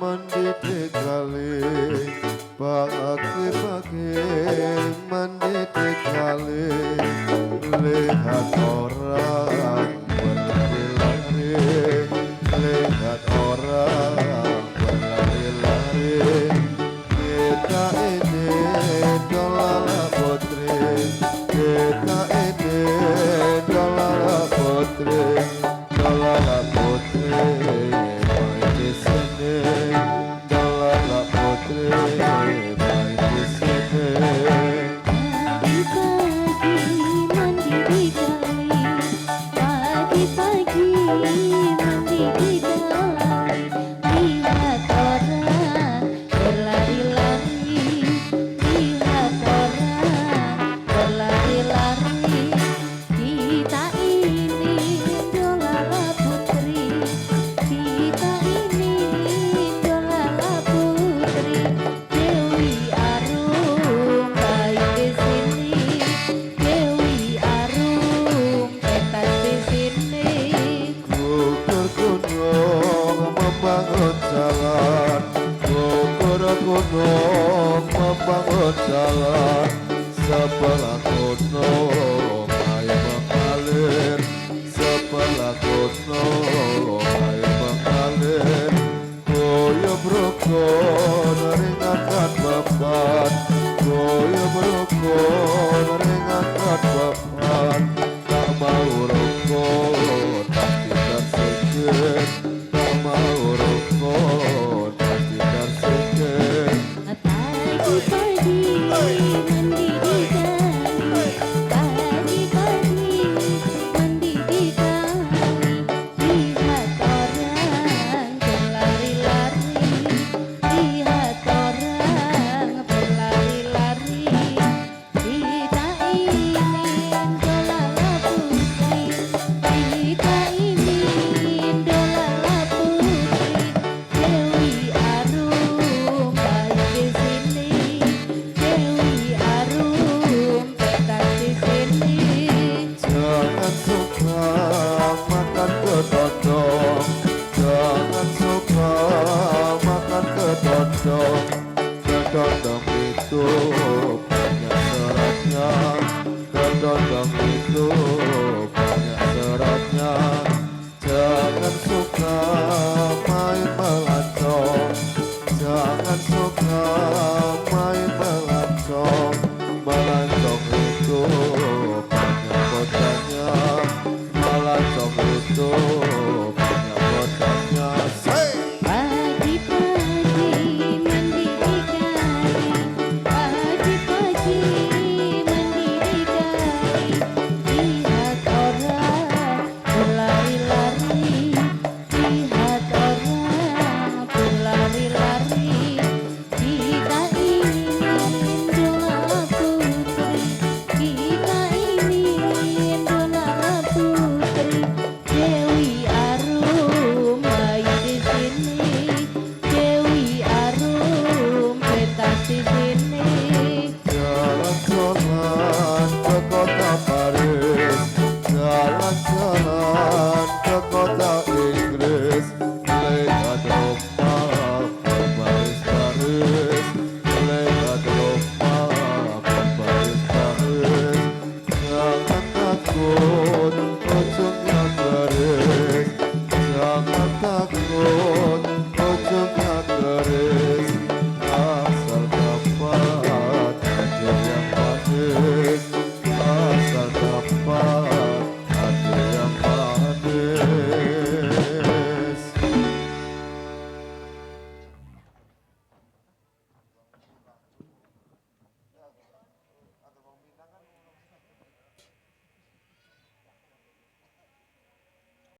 mendidik kali pagi-pagi mendidik kali lihat orang berlari-lari lihat orang berlari-lari kita ini dolala putri kita ini dolala putri dolala putri main di sini dolala putri main di sini. Pagi-pagi mandi di kali, lihat orang berlari-lari, lihat orang berlari-lari. Kita ini dolala putri, kita ini dolala putri. Dewi Arum baik di sini, Dewi Arum tetap di sini. Gugur gunung membangun jalan gugur gunung membangun jalan sebelah gunung